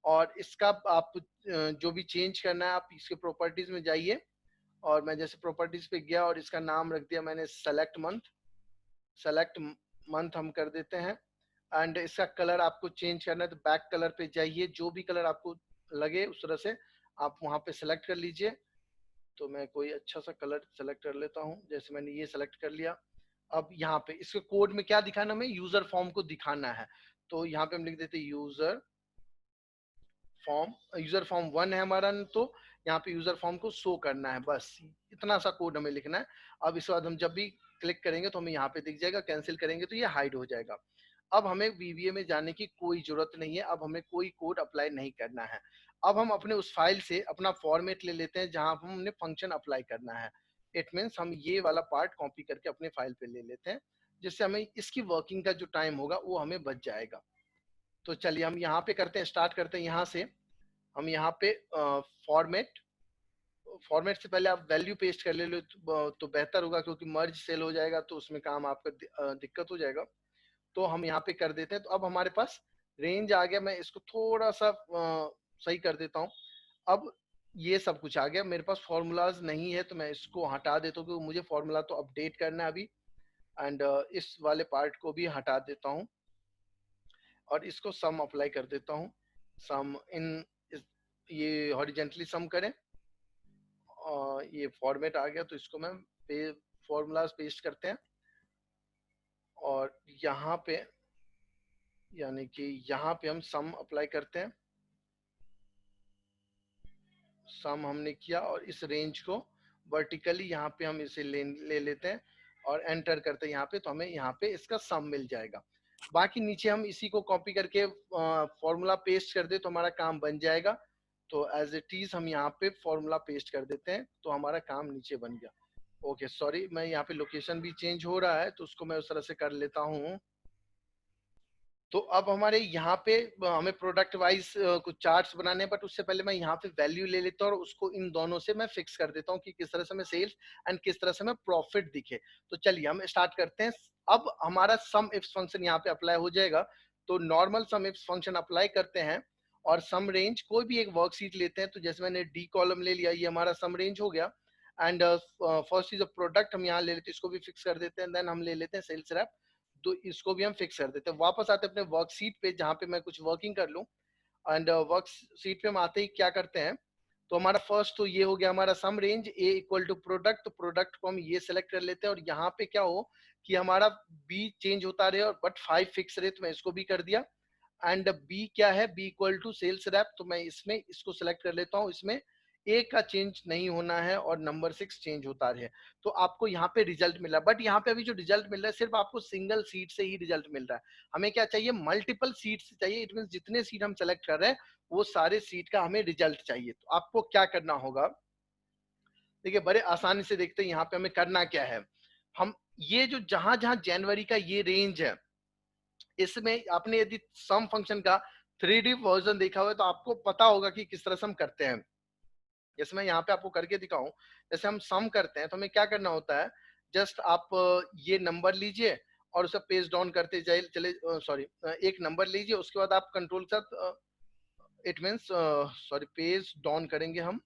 और इसका आप जो भी चेंज करना है आप इसके प्रॉपर्टीज में जाइए, और मैं जैसे प्रॉपर्टीज पे गया और इसका नाम रख दिया मैंने सेलेक्ट मंथ। सेलेक्ट मंथ हम कर देते हैं, एंड इसका कलर आपको चेंज करना है तो बैक कलर पे जाइए, जो भी कलर आपको लगे उस तरह से आप वहां पे सेलेक्ट कर लीजिए। तो मैं कोई अच्छा सा कलर सेलेक्ट कर लेता हूँ, जैसे मैंने ये सेलेक्ट कर लिया। अब यहाँ पे इसके कोड में क्या दिखाना, हमें यूजर फॉर्म को दिखाना है। तो यहाँ पे हम लिख देते यूजर फॉर्म, यूजर फॉर्म 1 है हमारा, तो यहाँ पे यूजर फॉर्म को शो करना है, बस इतना सा कोड हमें लिखना है। अब इसके बाद हम जब भी क्लिक करेंगे तो हमें यहाँ पे दिख जाएगा, कैंसिल करेंगे तो ये हाइड हो जाएगा। अब हमें वीवीए में जाने की कोई जरूरत नहीं है, अब हमें कोई कोड अप्लाई नहीं करना है। अब हम अपने उस फाइल से अपना फॉर्मेट ले लेते हैं जहां हमने फंक्शन अप्लाई करना है। इट मीन्स हम ये वाला पार्ट कॉपी करके अपने फाइल पे ले लेते हैं, जिससे हमें इसकी वर्किंग का जो टाइम होगा वो हमें बच जाएगा। तो चलिए हम यहाँ पे करते हैं, स्टार्ट करते हैं यहाँ से। हम यहाँ पे फॉर्मेट, फॉर्मेट से पहले आप वैल्यू पेस्ट कर ले लो तो बेहतर होगा, क्योंकि मर्ज सेल हो जाएगा तो उसमें काम आपका दिक्कत हो जाएगा। तो हम यहाँ पे कर देते हैं। तो अब हमारे पास रेंज आ गया, मैं इसको थोड़ा सा सही कर देता हूँ। अब ये सब कुछ आ गया, मेरे पास फॉर्मूलाज नहीं है तो मैं इसको हटा देता हूँ, क्योंकि मुझे फॉर्मूला तो अपडेट करना है अभी। एंड इस वाले पार्ट को भी हटा देता हूँ और इसको सम अप्लाई कर देता हूँ। सम इन ये हॉरिजेंटली सम करें, और ये फॉर्मेट आ गया तो इसको मैं फॉर्मूलाज पेस्ट करते हैं और यहाँ पे, यानी कि यहाँ पे हम सम अप्लाई करते हैं। सम हमने किया और इस रेंज को वर्टिकली यहाँ पे हम इसे ले लेते हैं और एंटर करते हैं यहाँ पे, तो हमें यहाँ पे इसका सम मिल जाएगा। बाकी नीचे हम इसी को कॉपी करके फॉर्मूला पेस्ट कर दे तो हमारा काम बन जाएगा। तो एज इट इज हम यहाँ पे फॉर्मूला पेस्ट कर देते हैं तो हमारा काम नीचे बन गया। ओके सॉरी, मैं यहाँ पे लोकेशन भी चेंज हो रहा है तो उसको मैं उस तरह से कर लेता हूँ। तो अब हमारे यहाँ पे हमें प्रोडक्ट वाइज कुछ चार्ट्स बनाने हैं, बट उससे पहले मैं यहाँ पे वैल्यू ले लेता हूँ और उसको इन दोनों से मैं फिक्स कर देता हूँ कि किस तरह से हमें सेल्स एंड किस तरह से हमें प्रॉफिट दिखे। तो चलिए हम स्टार्ट करते हैं। अब हमारा सम इफ्स फंक्शन यहाँ पे अप्लाई हो जाएगा। तो नॉर्मल सम इफ्स फंक्शन अप्लाई करते हैं और सम रेंज कोई भी एक वर्कशीट लेते हैं। तो जैसे मैंने डी कॉलम ले लिया, ये हमारा सम रेंज हो गया। And first is a product, हम यहाँ ले लेते हैं, इसको भी फिक्स कर देते हैं। देन हम ले लेते हैं सेल्स रैप, तो इसको भी हम फिक्स कर देते हैं। वापस आते हैं अपने वर्कशीट पे जहाँ पे मैं कुछ वर्किंग कर लूँ। एंड वर्कशीट पे हम आते ही क्या करते हैं, तो हमारा फर्स्ट तो ये हो गया हमारा sum range A equal to product. तो प्रोडक्ट को हम ये सेलेक्ट कर लेते हैं और यहाँ पे क्या हो कि हमारा बी चेंज होता रहे और बट 5 फिक्स रहे, तो मैं इसको भी कर दिया। एंड बी क्या है, B equal to sales rep, तो मैं इसमें इसको सेलेक्ट कर लेता हूँ। इसमें ए का चेंज नहीं होना है और नंबर 6 चेंज होता रहे। तो आपको यहाँ पे रिजल्ट मिल रहा है, बट यहाँ पे अभी जो रिजल्ट मिल रहा है सिर्फ आपको सिंगल सीट से ही रिजल्ट मिल रहा है। हमें क्या चाहिए, मल्टीपल सीट्स चाहिए। इट मीन जितने सीट हम सेलेक्ट कर रहे हैं वो सारे सीट का हमें रिजल्ट चाहिए। तो आपको क्या करना होगा, देखिए बड़े आसानी से देखते हैं यहाँ पे हमें करना क्या है। हम ये जो जहां जहां जनवरी का ये रेंज है, इसमें आपने यदि सम फंक्शन का 3D वर्जन देखा हुआ है तो आपको पता होगा कि किस तरह से हम करते हैं। जैसे मैं यहाँ पे आपको करके दिखाऊं, जैसे हम सम करते हैं तो हमें क्या करना होता है, जस्ट आप ये नंबर लीजिए और उसे पेज डाउन करते जाए चले, सॉरी एक नंबर लीजिए, उसके बाद आप कंट्रोल के साथ, it means sorry page down करेंगे हम,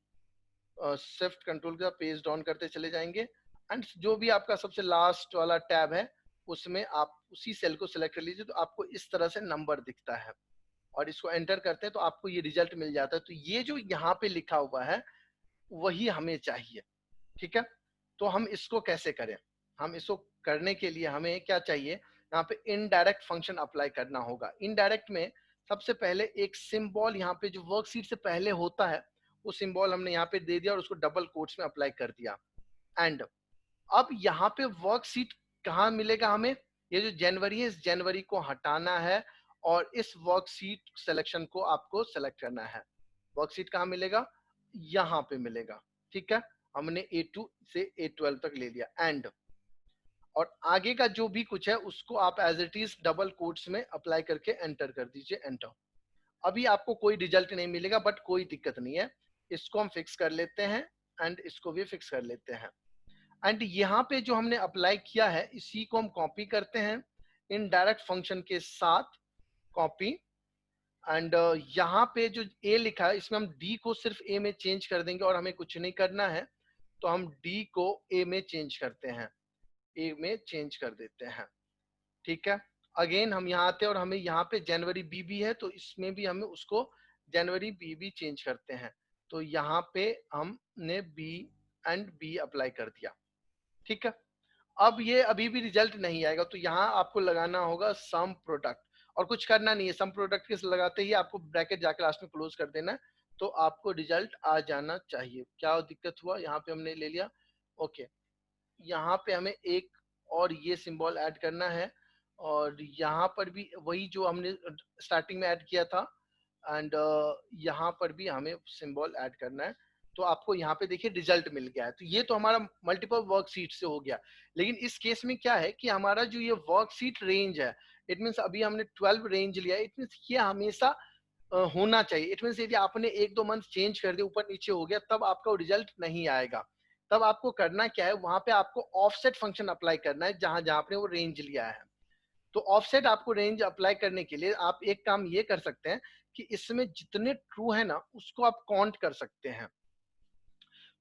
शिफ्ट कंट्रोल का पेज डाउन करते चले जाएंगे। एंड जो भी आपका सबसे लास्ट वाला टैब है उसमें आप उसी सेल को सिलेक्ट कर लीजिए, तो आपको इस तरह से नंबर दिखता है और इसको एंटर करते हैं तो आपको ये रिजल्ट मिल जाता है। तो ये जो यहाँ पे लिखा हुआ है वही हमें चाहिए, ठीक है। तो हम इसको कैसे करें, हम इसको करने के लिए हमें क्या चाहिए, यहाँ पे इनडायरेक्ट फंक्शन अप्लाई करना होगा। इनडायरेक्ट में सबसे पहले एक सिंबल यहाँ पे जो वर्कशीट से पहले होता है वो सिंबल हमने यहाँ पे दे दिया और उसको डबल कोट्स में अप्लाई कर दिया। एंड अब यहाँ पे वर्कशीट कहाँ मिलेगा हमें, ये जो जनवरी है इस जनवरी को हटाना है और इस वर्कशीट सिलेक्शन को आपको सेलेक्ट करना है। वर्कशीट कहाँ मिलेगा, यहाँ पे मिलेगा, ठीक है। हमने A2 से A12 तक ले लिया। एंड और आगे का जो भी कुछ है उसको आप as it is double quotes में अप्लाई करके एंटर कर दीजिए, एंटर। अभी आपको कोई रिजल्ट नहीं मिलेगा बट कोई दिक्कत नहीं है, इसको हम फिक्स कर लेते हैं एंड इसको भी फिक्स कर लेते हैं। एंड यहाँ पे जो हमने अप्लाई किया है इसी को हम कॉपी करते हैं इनडायरेक्ट फंक्शन के साथ, कॉपी। एंड यहाँ पे जो ए लिखा है इसमें हम डी को सिर्फ ए में चेंज कर देंगे और हमें कुछ नहीं करना है। तो हम डी को ए में चेंज करते हैं, ए में चेंज कर देते हैं, ठीक है। अगेन हम यहाँ आते हैं और हमें यहाँ पे जनवरी बी भी है तो इसमें भी हमें उसको जनवरी बी भी चेंज करते हैं। तो यहाँ पे हमने बी एंड बी अप्लाई कर दिया, ठीक है। अब ये अभी भी रिजल्ट नहीं आएगा तो यहाँ आपको लगाना होगा सम प्रोडक्ट और कुछ करना नहीं है, सम प्रोडक्ट के लगाते ही आपको ब्रैकेट जाकर लास्ट में क्लोज कर देना है, तो आपको रिजल्ट आ जाना चाहिए। क्या दिक्कत हुआ, यहाँ पे हमने ले लिया, ओके। यहाँ पे हमें एक और ये सिंबल ऐड करना है, और यहाँ पर भी वही जो हमने स्टार्टिंग में ऐड किया था, एंड यहाँ पर भी हमें सिंबल ऐड करना है। तो आपको यहाँ पे देखिए रिजल्ट मिल गया है। तो ये तो हमारा मल्टीपल वर्कशीट से हो गया। लेकिन इस केस में क्या है कि हमारा जो ये वर्कशीट रेंज है, इट मीन्स अभी हमने 12 रेंज लिया है, इट मीन्स ये हमेशा होना चाहिए। इट मीन्स यदि आपने 1-2 मंथ चेंज कर दिया, ऊपर नीचे हो गया, तब आपका रिजल्ट नहीं आएगा। तब आपको करना क्या है, वहां पे आपको ऑफसेट फंक्शन अप्लाई करना है जहां जहां आपने वो रेंज लिया है। तो ऑफसेट आपको रेंज अप्लाई करने के लिए आप एक काम ये कर सकते हैं कि इसमें जितने ट्रू है ना उसको आप काउंट कर सकते हैं।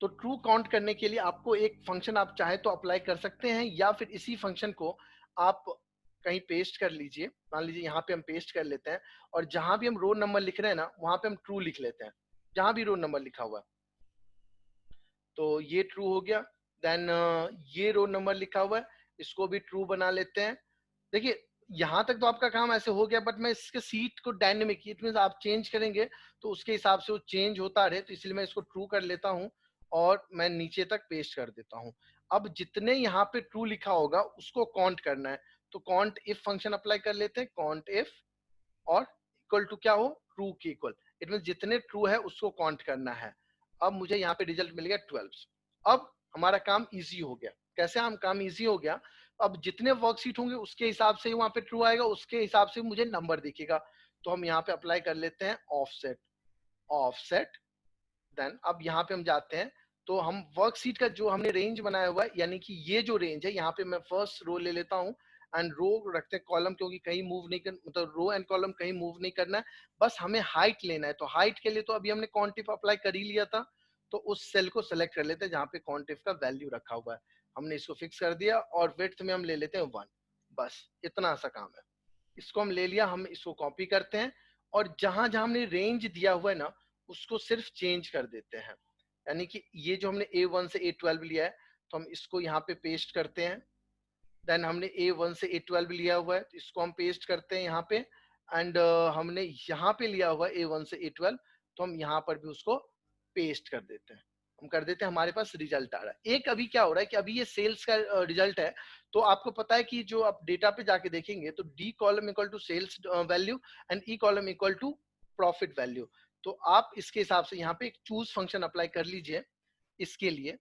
तो ट्रू काउंट करने के लिए आपको एक फंक्शन आप चाहे तो अप्लाई कर सकते हैं, या फिर इसी फंक्शन को आप कहीं पेस्ट कर लीजिए। मान लीजिए यहाँ पे हम पेस्ट कर लेते हैं, और जहां भी हम रोल नंबर लिख रहे हैं ना वहां पे हम ट्रू लिख लेते हैं, जहां भी रोल नंबर लिखा हुआ है। तो ये ट्रू हो गया। देन ये रोल नंबर लिखा हुआ है, इसको भी ट्रू बना लेते हैं। देखिए यहाँ तक तो आपका काम ऐसे हो गया, बट मैं इसके सीट को डायनेमिक, इट मींस आप चेंज करेंगे तो उसके हिसाब से वो चेंज होता रहे, तो इसलिए मैं इसको ट्रू कर लेता हूँ और मैं नीचे तक पेस्ट कर देता हूँ। अब जितने यहाँ पे ट्रू लिखा होगा उसको काउंट करना है, तो काउंट इफ फंक्शन अप्लाई कर लेते हैं, काउंट इफ, और इक्वल टू क्या हो, ट्रू के इक्वल। इट मीन जितने ट्रू है उसको काउंट करना है। अब मुझे यहाँ पे रिजल्ट मिल गया 12। अब हमारा काम इजी हो गया। कैसे हम काम इजी हो गया, अब जितने वर्कशीट होंगे उसके हिसाब से वहां पे ट्रू आएगा, उसके हिसाब से मुझे नंबर दिखेगा। तो हम यहाँ पे अप्लाई कर लेते हैं ऑफसेट, ऑफसेट। देन अब यहाँ पे हम जाते हैं, तो हम वर्कशीट का जो हमने रेंज बनाया हुआ है, यानी कि ये जो रेंज है, यहाँ पे मैं फर्स्ट रो ले लेता हूँ, एंड रो रखते हैं कॉलम, क्योंकि कहीं मूव नहीं कर, मतलब रो एंड कॉलम कहीं मूव नहीं करना है, बस हमें हाइट लेना है। तो हाइट के लिए तो अभी हमने क्वांटिफ अप्लाई कर ही लिया था, तो उस सेल को सेलेक्ट कर लेते हैं जहाँ पे क्वांटिफ का वैल्यू रखा हुआ है, हमने इसको फिक्स कर दिया, और विड्थ में हम ले लेते हैं 1। बस इतना सा काम है। इसको हम ले लिया, हम इसको कॉपी करते हैं, और जहां जहां हमने रेंज दिया हुआ है ना उसको सिर्फ चेंज कर देते हैं। यानी कि ये जो हमने A1 से A12 लिया है, तो हम इसको यहाँ पे पेस्ट करते हैं। देन हमने A1 से A12 लिया हुआ है, तो इसको हम पेस्ट करते हैं यहाँ पे, एंड हमने यहाँ पे लिया हुआ है A1 से A12, तो हम यहाँ पर भी उसको पेस्ट कर देते हैं। हम कर देते हैं, हमारे पास रिजल्ट आ रहा है। एक अभी क्या हो रहा है कि अभी ये सेल्स का रिजल्ट है, तो आपको पता है कि जो आप डेटा पे जाके देखेंगे तो D column equal to sales value and E column equal to profit value. तो आप इसके हिसाब से यहाँ पे एक चूज फंक्शन अप्लाई कर लीजिए। इसके लिए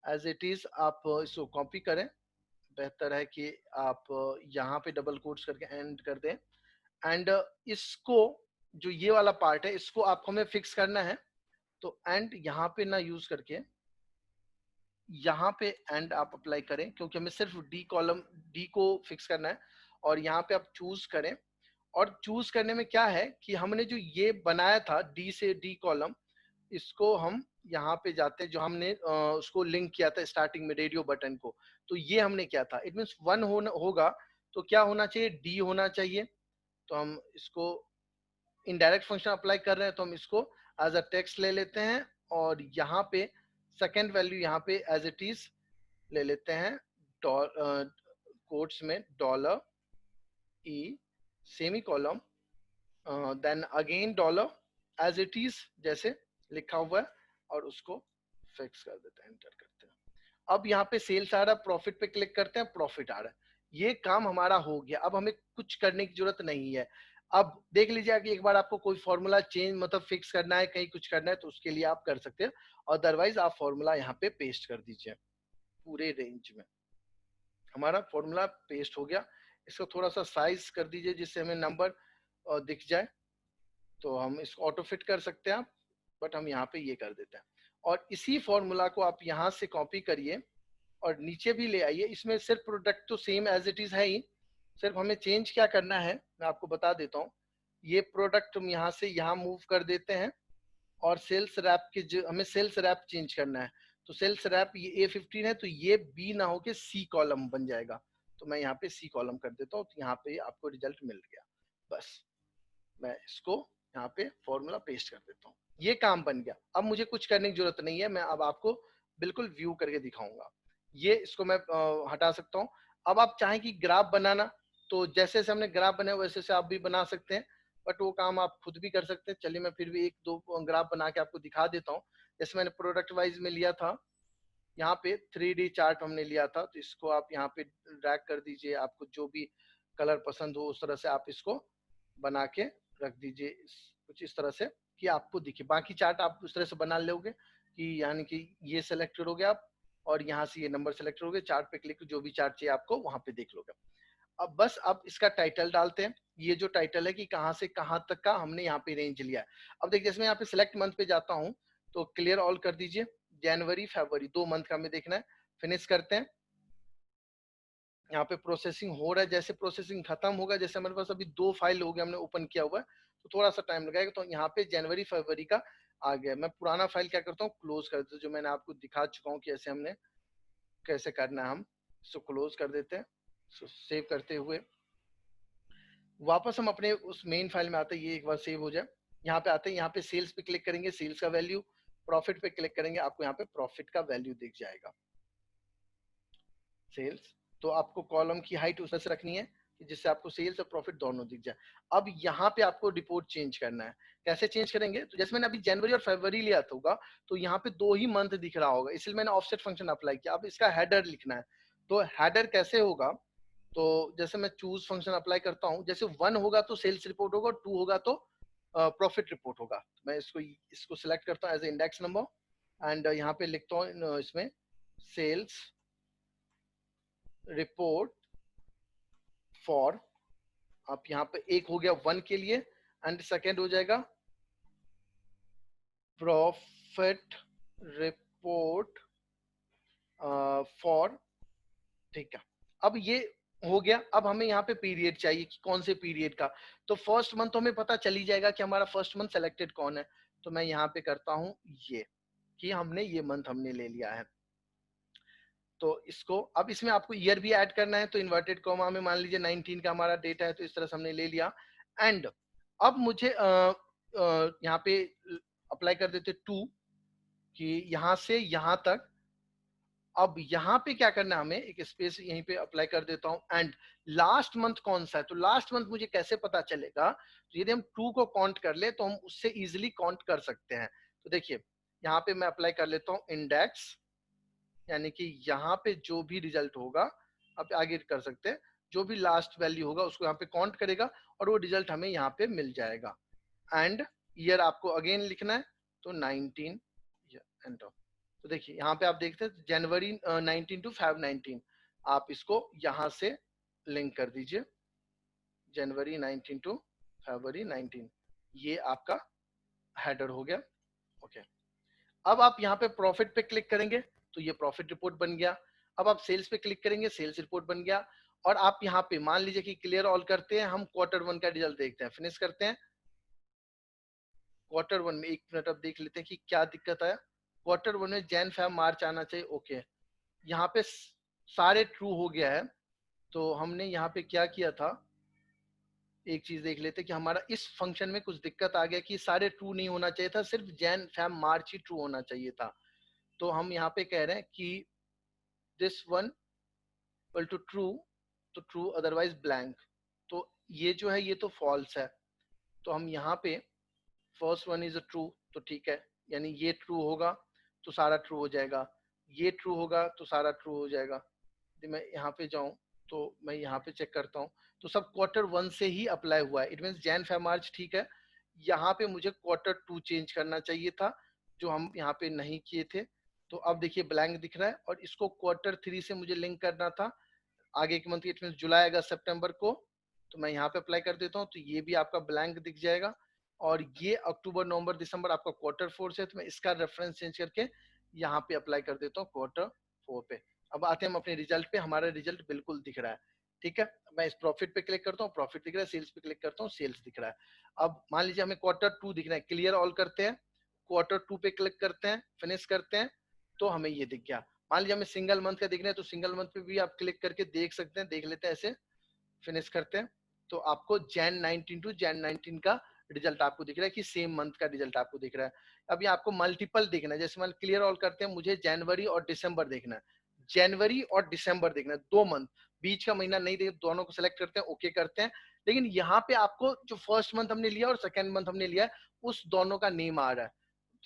एज इट इज आप इसको कॉपी करें, बेहतर है कि आप यहाँ पे डबल कोट्स करके एंड कर दें, एंड इसको जो ये वाला पार्ट है इसको आपको हमें फिक्स करना है। तो एंड यहाँ पे ना यूज करके यहाँ पे एंड आप अप्लाई करें, क्योंकि हमें सिर्फ डी कॉलम, डी को फिक्स करना है। और यहाँ पे आप चूज करें, और चूज करने में क्या है कि हमने जो ये बनाया था डी से डी कॉलम, इसको हम यहाँ पे जाते हैं, जो हमने उसको लिंक किया था स्टार्टिंग में रेडियो बटन को, तो ये हमने किया था। इट मीन्स 1 होगा, तो क्या होना चाहिए, डी होना चाहिए। तो हम इसको इनडायरेक्ट फंक्शन अप्लाई कर रहे हैं, तो हम इसको एज अ टेक्स्ट ले लेते हैं, और यहाँ पे सेकेंड वैल्यू यहाँ पे एज इट इज ले लेते हैं, कोट्स में dollar E semicolon, then again dollar as it is जैसे लिखा हुआ है, और उसको फिक्स कर देते हैं, एंटर करते हैं। अब यहाँ पे सेल्स आ रहा है, प्रॉफिट पे क्लिक करते हैं, प्रॉफिट आ रहा है। ये काम हमारा हो गया। अब हमें कुछ करने की जरूरत नहीं है। अब देख लीजिए कि एक बार आपको कोई फॉर्मूला चेंज मतलब फिक्स करना है, कहीं कुछ करना है, तो उसके लिए आप कर सकते हैं, अदरवाइज आप फॉर्मूला यहाँ पे पेस्ट कर दीजिए। पूरे रेंज में हमारा फॉर्मूला पेस्ट हो गया। इसको थोड़ा सा साइज कर दीजिए जिससे हमें नंबर दिख जाए, तो हम इसको ऑटो फिट कर सकते हैं आप, बट हम यहाँ पे ये कर देते हैं। और इसी फॉर्मूला को आप यहाँ से कॉपी करिए और नीचे भी ले आइए। इसमें सिर्फ प्रोडक्ट तो सेम एज इट इज है ही, सिर्फ हमें चेंज क्या करना है मैं आपको बता देता हूँ। ये प्रोडक्ट हम यहाँ से यहाँ मूव कर देते हैं, और सेल्स रैप के जो हमें सेल्स रैप चेंज करना है, तो सेल्स रैप ये A15 है, तो ये बी ना होके सी कॉलम बन जाएगा। तो मैं यहाँ पे सी कॉलम कर देता हूँ, तो यहाँ पे आपको रिजल्ट मिल गया। बस मैं इसको यहाँ पे फॉर्मूला पेस्ट कर देता हूँ, ये काम बन गया। अब मुझे कुछ करने की जरूरत नहीं है, मैं अब आपको बिल्कुल व्यू करके दिखाऊंगा। ये इसको मैं हटा सकता हूँ। अब आप चाहें कि ग्राफ बनाना, तो जैसे जैसे हमने ग्राफ बनाया वैसे वैसे आप भी बना सकते हैं, बट वो काम आप खुद भी कर सकते हैं। चलिए मैं फिर भी एक दो ग्राफ बना के आपको दिखा देता हूँ। जैसे मैंने प्रोडक्ट वाइज में लिया था, यहाँ पे 3D चार्ट हमने लिया था, तो इसको आप यहाँ पे ड्रैग कर दीजिए, आपको जो भी कलर पसंद हो उस तरह से आप इसको बना के रख दीजिए, कुछ इस तरह से कि आपको दिखे। बाकी चार्ट आप उस तरह से बना लोगे कि यानी कि ये सेलेक्टेड हो गया आप, और यहाँ से ये नंबर सेलेक्टेड हो गए, चार्ट पे क्लिक, जो भी चार्ट चाहिए आपको वहां पे देख लोगे। अब बस आप इसका टाइटल डालते हैं, ये जो टाइटल है कि कहाँ से कहाँ तक का हमने यहाँ पे रेंज लिया है। अब देखिए जैसे मैं यहाँ पे सिलेक्ट मंथ पे जाता हूँ, तो क्लियर ऑल कर दीजिए, जनवरी फरवरी 2 मंथ का हमें देखना है। फिनिश करते हैं, यहाँ पे प्रोसेसिंग हो रहा है, जैसे प्रोसेसिंग खत्म होगा, जैसे हमारे पास अभी 2 फाइल हो गया हमने ओपन किया हुआ है, तो थोड़ा सा टाइम लगेगा। तो यहाँ पे जनवरी फरवरी का आ गया। मैं पुराना फाइल क्या करता हूँ, क्लोज कर देता हूँ, जो मैंने आपको दिखा चुका हूँ कि ऐसे हमने कैसे करना है। हम इसको क्लोज कर देते हैं। सेव करते हुए वापस हम अपने उस मेन फाइल में आते हैं, ये एक बार सेव हो जाए। यहाँ पे आते हैं, यहाँ पे सेल्स पे क्लिक करेंगे, सेल्स का वैल्यू, प्रॉफिट पे क्लिक करेंगे, आपको यहाँ पे प्रॉफिट का वैल्यू दिख जाएगा, सेल्स। तो आपको कॉलम की हाइट उस तरह से रखनी है कि जिससे आपको सेल्स और प्रॉफिट दोनों दिख जाए। अब यहाँ पे आपको रिपोर्ट चेंज करना है। कैसे चेंज करेंगे, तो जैसे मैंने अभी जनवरी और फरवरी लिया था होगा, तो यहाँ पे 2 ही मंथ दिख रहा होगा, इसलिए मैंने ऑफसेट फंक्शन अप्लाई किया। अब इसका हेडर लिखना है, तो हेडर कैसे होगा, तो जैसे मैं चूज फंक्शन अप्लाई करता हूँ, जैसे 1 होगा तो सेल्स रिपोर्ट होगा, 2 होगा तो प्रॉफिट रिपोर्ट होगा। मैं इसको सिलेक्ट करता हूँ एज इंडेक्स नंबर, एंड यहाँ पे लिखता हूँ इसमें सेल्स रिपोर्ट फॉर, आप यहाँ पे एक हो गया 1 के लिए, एंड सेकेंड हो जाएगा प्रॉफिट रिपोर्ट फॉर, ठीक है। अब ये हो गया। अब हमें यहाँ पे पीरियड चाहिए कि कौन से पीरियड का, तो फर्स्ट मंथ तो हमें पता चल ही जाएगा कि हमारा फर्स्ट मंथ सेलेक्टेड कौन है। तो मैं यहाँ पे करता हूँ ये कि हमने ये मंथ हमने ले लिया है। तो इसको अब इसमें आपको ईयर भी ऐड करना है, तो इन्वर्टेड कॉमा में मान लीजिए 19 का हमारा डेटा है, तो इस तरह से हमने ले लिया। एंड अब मुझे यहाँ पे अप्लाई कर देते 2, कि यहाँ से यहाँ तक। अब यहाँ पे क्या करना है, हमें एक स्पेस यहीं पे अप्लाई कर देता हूँ। एंड लास्ट मंथ कौन सा है, तो लास्ट मंथ मुझे कैसे पता चलेगा, तो यदि हम 2 को काउंट कर ले तो हम उससे इजिली काउंट कर सकते हैं। तो देखिए यहाँ पे मैं अप्लाई कर लेता हूँ इंडेक्स, यानी कि यहाँ पे जो भी रिजल्ट होगा, आप आगे कर सकते हैं, जो भी लास्ट वैल्यू होगा उसको यहाँ पे काउंट करेगा और वो रिजल्ट हमें यहाँ पे मिल जाएगा। एंड ईयर आपको अगेन लिखना है, तो 19 एंटर। तो देखिए यहाँ पे आप देखते हैं जनवरी 19 टू फेब 19, आप इसको यहाँ से लिंक कर दीजिए, जनवरी 19 टू फरवरी 19, ये आपका हेडर हो गया। ओके, अब आप यहाँ पे प्रॉफिट पे क्लिक करेंगे तो ये प्रॉफिट रिपोर्ट बन गया। अब आप सेल्स पे क्लिक करेंगे, सेल्स रिपोर्ट बन गया। और आप यहाँ पे मान लीजिए कि क्लियर ऑल करते हैं, हम क्वार्टर 1 का रिजल्ट देखते हैं, फिनिश करते हैं। क्वार्टर 1 में एक मिनट अब देख लेते हैं कि क्या दिक्कत आया। क्वार्टर 1 में जैन फेब मार्च आना चाहिए। ओके, यहाँ पे सारे ट्रू हो गया है। तो हमने यहाँ पे क्या किया था, एक चीज देख लेते कि हमारा इस फंक्शन में कुछ दिक्कत आ गया कि सारे ट्रू नहीं होना चाहिए था, सिर्फ जैन फेब मार्च ही ट्रू होना चाहिए था। तो हम यहाँ पे कह रहे हैं कि this one equal to true, तो ट्रू अदरवाइज ब्लैंक। तो ये जो है ये तो फॉल्स है, तो हम यहाँ पे first one is a true, तो ठीक है, यानी ये ट्रू होगा तो सारा ट्रू हो जाएगा, ये ट्रू होगा तो सारा ट्रू हो जाएगा। यदि मैं यहाँ पे जाऊँ तो मैं यहाँ पे चेक करता हूँ, तो सब क्वार्टर 1 से ही अप्लाई हुआ है। It mean Jan Feb March ठीक है। यहाँ पे मुझे क्वार्टर 2 चेंज करना चाहिए था, जो हम यहाँ पे नहीं किए थे। तो अब देखिए ब्लैंक दिख रहा है, और इसको क्वार्टर 3 से मुझे लिंक करना था आगे के मंथ, इट मीन जुलाई अगस्त सितंबर को। तो मैं यहाँ पे अप्लाई कर देता हूँ, तो ये भी आपका ब्लैंक दिख जाएगा। और ये अक्टूबर नवंबर दिसंबर आपका क्वार्टर 4 से, तो मैं इसका रेफरेंस चेंज करके यहाँ पे अप्लाई कर देता हूँ क्वार्टर 4 पे। अब आते हैं हम अपने रिजल्ट पे, हमारा रिजल्ट बिल्कुल दिख रहा है, ठीक है। मैं इस प्रॉफिट पे क्लिक करता हूँ, प्रॉफिट दिख रहा है, सेल्स पे क्लिक करता हूँ, सेल्स दिख रहा है। अब मान लीजिए हमें क्वार्टर 2 दिख रहा है, क्लियर ऑल करते हैं, क्वार्टर 2 पे क्लिक करते हैं, फिनिश करते हैं, तो हमें ये दिख गया। मान लीजिए हमें सिंगल मंथ का देखना है, तो सिंगल मंथ पे भी आप क्लिक करके देख सकते हैं, देख लेते हैं ऐसे, फिनिश करते हैं, तो आपको जैन 19 टू जैन 19 का रिजल्ट आपको दिख रहा है कि सेम मंथ का रिजल्ट आपको दिख रहा है। अब ये आपको मल्टीपल देखना है, जैसे मान क्लियर ऑल करते हैं, मुझे जनवरी और दिसंबर देखना है, जनवरी और दिसंबर देखना है, 2 मंथ, बीच का महीना नहीं देखना, दोनों को सेलेक्ट करते हैं, ओके करते हैं। लेकिन यहाँ पे आपको जो फर्स्ट मंथ हमने लिया और सेकंड मंथ हमने लिया है, उस दोनों का नेम आ रहा है।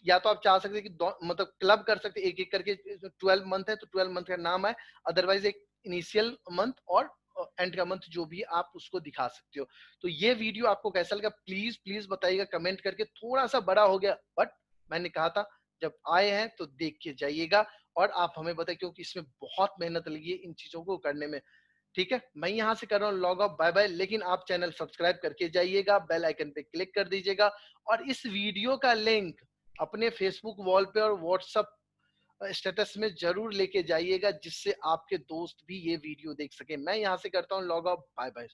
या तो आप चाह सकते हैं कि मतलब क्लब कर सकते हैं, एक-एक करके 12 मंथ है तो 12 मंथ का नाम है, अदरवाइज एक इनिशियल मंथ और एंड का मंथ जो भी आप उसको दिखा सकते हो। तो ये वीडियो आपको कैसा लगा प्लीज प्लीज बताइएगा कमेंट करके। थोड़ा सा बड़ा हो गया बट मैंने कहा था जब आए हैं तो देख के जाइएगा और आप हमें बताइए, क्योंकि इसमें बहुत मेहनत लगी है इन चीजों को करने में। ठीक है, मैं यहाँ से कर रहा हूँ लॉग ऑफ, बाय बाय। लेकिन आप चैनल सब्सक्राइब करके जाइएगा, बेल आइकन पे क्लिक कर दीजिएगा और इस वीडियो का लिंक अपने फेसबुक वॉल पे और व्हाट्सएप स्टेटस में जरूर लेके जाइएगा, जिससे आपके दोस्त भी ये वीडियो देख सके। मैं यहाँ से करता हूँ लॉग ऑफ, बाय बाय।